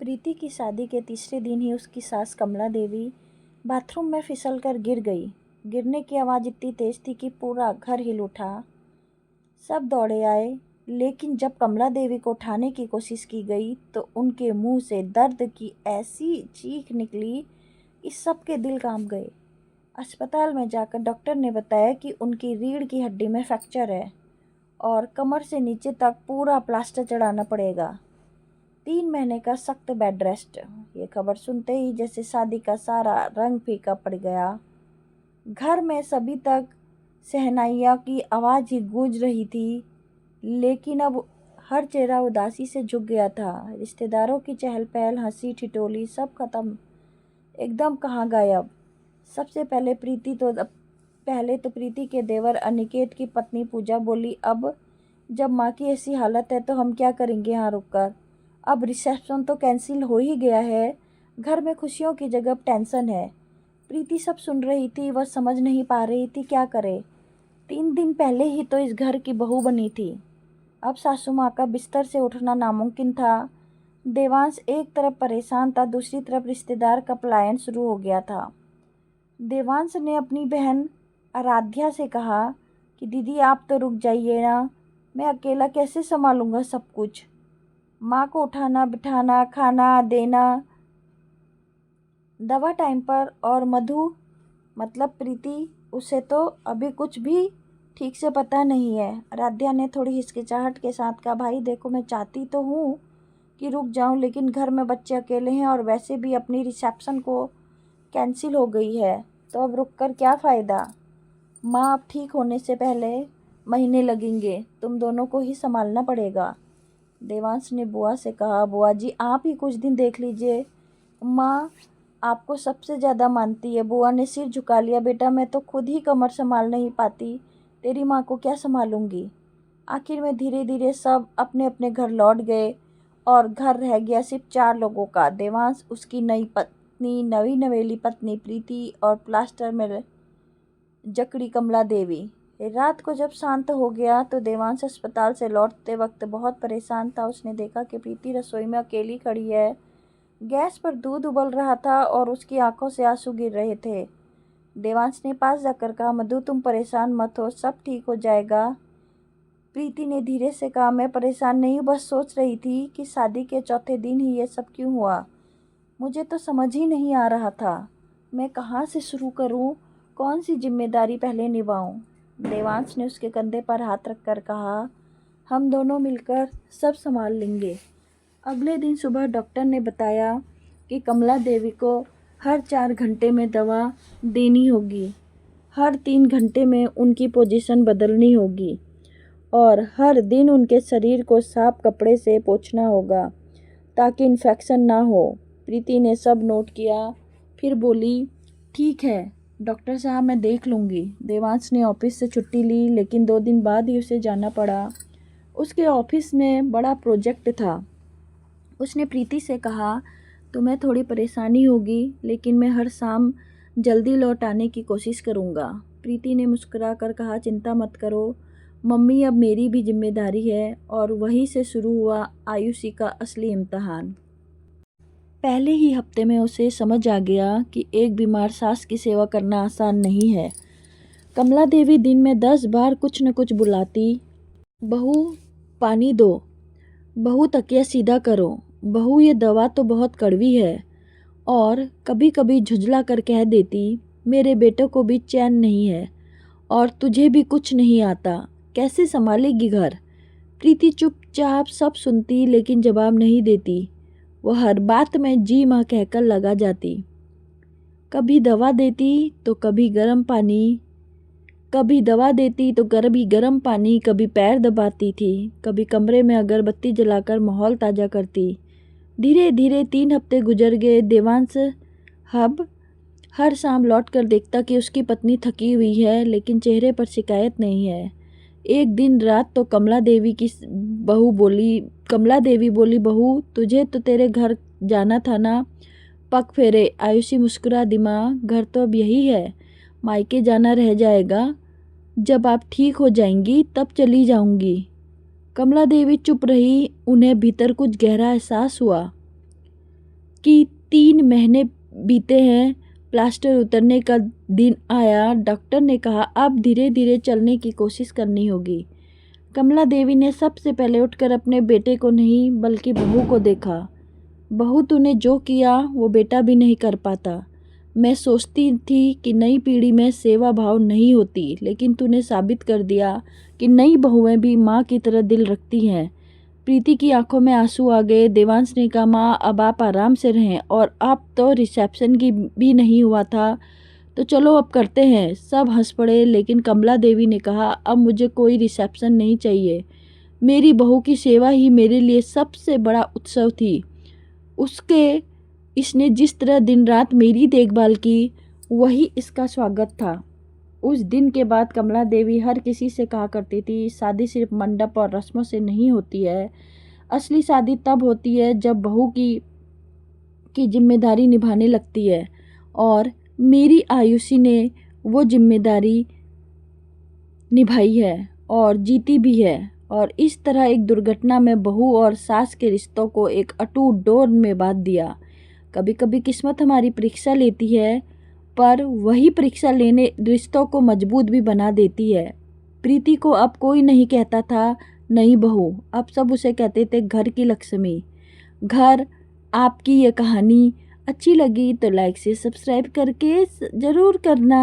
प्रीति की शादी के तीसरे दिन ही उसकी सास कमला देवी बाथरूम में फिसलकर गिर गई। गिरने की आवाज़ इतनी तेज थी कि पूरा घर हिल उठा। सब दौड़े आए, लेकिन जब कमला देवी को उठाने की कोशिश की गई तो उनके मुंह से दर्द की ऐसी चीख निकली कि सबके दिल कांप गए। अस्पताल में जाकर डॉक्टर ने बताया कि उनकी रीढ़ की हड्डी में फ्रैक्चर है और कमर से नीचे तक पूरा प्लास्टर चढ़ाना पड़ेगा। 3 महीने का सख्त बेड रेस्ट। ये खबर सुनते ही जैसे शादी का सारा रंग फीका पड़ गया। घर में सभी तक शहनाइयों की आवाज़ ही गूंज रही थी, लेकिन अब हर चेहरा उदासी से झुक गया था। रिश्तेदारों की चहल पहल, हंसी ठिठोली सब खत्म, एकदम कहाँ गायब। सबसे पहले प्रीति के देवर अनिकेत की पत्नी पूजा बोली, अब जब माँ की ऐसी हालत है तो हम क्या करेंगे यहाँ रुककर। अब रिसेप्शन तो कैंसिल हो ही गया है, घर में खुशियों की जगह टेंशन है। प्रीति सब सुन रही थी, वह समझ नहीं पा रही थी क्या करे। 3 दिन पहले ही तो इस घर की बहू बनी थी, अब सासू माँ का बिस्तर से उठना नामुमकिन था। देवांश एक तरफ परेशान था, दूसरी तरफ रिश्तेदार का पलायन शुरू हो गया था। देवांश ने अपनी बहन आराध्या से कहा कि दीदी आप तो रुक जाइए ना, मैं अकेला कैसे संभालूंगा सब कुछ। माँ को उठाना बिठाना, खाना देना, दवा टाइम पर, और मधु मतलब प्रीति, उसे तो अभी कुछ भी ठीक से पता नहीं है। आराध्या ने थोड़ी हिचकिचाहट के साथ कहा, भाई देखो मैं चाहती तो हूँ कि रुक जाऊँ, लेकिन घर में बच्चे अकेले हैं और वैसे भी अपनी रिसेप्शन को कैंसिल हो गई है, तो अब रुक कर क्या फ़ायदा। माँ अब ठीक होने से पहले महीने लगेंगे, तुम दोनों को ही संभालना पड़ेगा। देवांश ने बुआ से कहा, बुआ जी आप ही कुछ दिन देख लीजिए, माँ आपको सबसे ज़्यादा मानती है। बुआ ने सिर झुका लिया, बेटा मैं तो खुद ही कमर संभाल नहीं पाती, तेरी माँ को क्या संभालूंगी। आखिर में धीरे धीरे सब अपने अपने घर लौट गए और घर रह गया सिर्फ 4 लोगों का, देवांश, उसकी नई नवेली पत्नी प्रीति और प्लास्टर में जकड़ी कमला देवी। रात को जब शांत हो गया तो देवांश अस्पताल से लौटते वक्त बहुत परेशान था। उसने देखा कि प्रीति रसोई में अकेली खड़ी है, गैस पर दूध उबल रहा था और उसकी आंखों से आंसू गिर रहे थे। देवांश ने पास जाकर कहा, मधु तुम परेशान मत हो, सब ठीक हो जाएगा। प्रीति ने धीरे से कहा, मैं परेशान नहीं हूँ, बस सोच रही थी कि शादी के चौथे दिन ही ये सब क्यों हुआ। मुझे तो समझ ही नहीं आ रहा था, मैं कहाँ से शुरू करूँ, कौन सी जिम्मेदारी पहले निभाऊँ। देवांश ने उसके कंधे पर हाथ रखकर कहा, हम दोनों मिलकर सब संभाल लेंगे। अगले दिन सुबह डॉक्टर ने बताया कि कमला देवी को हर 4 घंटे में दवा देनी होगी, हर 3 घंटे में उनकी पोजीशन बदलनी होगी और हर दिन उनके शरीर को साफ कपड़े से पोंछना होगा ताकि इन्फेक्शन ना हो। प्रीति ने सब नोट किया, फिर बोली, ठीक है डॉक्टर साहब मैं देख लूँगी। देवांश ने ऑफिस से छुट्टी ली, लेकिन 2 दिन बाद ही उसे जाना पड़ा। उसके ऑफिस में बड़ा प्रोजेक्ट था। उसने प्रीति से कहा, तुम्हें थोड़ी परेशानी होगी, लेकिन मैं हर शाम जल्दी लौट आने की कोशिश करूँगा। प्रीति ने मुस्कुरा कर कहा, चिंता मत करो मम्मी, अब मेरी भी जिम्मेदारी है। और वहीं से शुरू हुआ आयुषी का असली इम्तहान। पहले ही हफ्ते में उसे समझ आ गया कि एक बीमार सास की सेवा करना आसान नहीं है। कमला देवी दिन में 10 बार कुछ न कुछ बुलाती, बहू पानी दो, बहू तकिया सीधा करो, बहू ये दवा तो बहुत कड़वी है, और कभी कभी झुंझला कर कह देती, मेरे बेटे को भी चैन नहीं है और तुझे भी कुछ नहीं आता, कैसे संभालेगी घर। प्रीति चुपचाप सब सुनती लेकिन जवाब नहीं देती। वह हर बात में जी माँ कहकर लगा जाती। कभी दवा देती तो कभी गर्म पानी, कभी दवा देती तो गर्म पानी, कभी पैर दबाती थी, कभी कमरे में अगरबत्ती जलाकर माहौल ताज़ा करती। धीरे धीरे 3 हफ्ते गुजर गए। देवांश अब हर शाम लौट कर देखता कि उसकी पत्नी थकी हुई है, लेकिन चेहरे पर शिकायत नहीं है। एक दिन रात तो कमला देवी बोली, बहू तुझे तो तेरे घर जाना था ना, पग फेरे। आयुषी मुस्कुरा दी, माँ घर तो अब यही है, मायके जाना रह जाएगा, जब आप ठीक हो जाएंगी तब चली जाऊंगी। कमला देवी चुप रही, उन्हें भीतर कुछ गहरा एहसास हुआ। कि 3 महीने बीते हैं, प्लास्टर उतरने का दिन आया। डॉक्टर ने कहा अब धीरे धीरे चलने की कोशिश करनी होगी। कमला देवी ने सबसे पहले उठकर अपने बेटे को नहीं बल्कि बहू को देखा। बहू तूने जो किया वो बेटा भी नहीं कर पाता। मैं सोचती थी कि नई पीढ़ी में सेवा भाव नहीं होती, लेकिन तूने साबित कर दिया कि नई बहुएं भी माँ की तरह दिल रखती हैं। प्रीति की आंखों में आंसू आ गए। देवांश ने कहा माँ अब आप आराम से रहें, और अब तो रिसेप्शन की भी नहीं हुआ था, तो चलो अब करते हैं। सब हंस पड़े, लेकिन कमला देवी ने कहा अब मुझे कोई रिसेप्शन नहीं चाहिए। मेरी बहू की सेवा ही मेरे लिए सबसे बड़ा उत्सव थी। इसने जिस तरह दिन रात मेरी देखभाल की, वही इसका स्वागत था। उस दिन के बाद कमला देवी हर किसी से कहा करती थी शादी सिर्फ मंडप और रस्मों से नहीं होती है। असली शादी तब होती है जब बहू की जिम्मेदारी निभाने लगती है, और मेरी आयुषी ने वो जिम्मेदारी निभाई है और जीती भी है। और इस तरह एक दुर्घटना में बहू और सास के रिश्तों को एक अटूट डोर में बांध दिया। कभी कभी किस्मत हमारी परीक्षा लेती है, पर वही परीक्षा लेने रिश्तों को मजबूत भी बना देती है। प्रीति को अब कोई नहीं कहता था नई बहू, अब सब उसे कहते थे घर की लक्ष्मी। घर आपकी ये कहानी अच्छी लगी तो लाइक से सब्सक्राइब करके ज़रूर करना।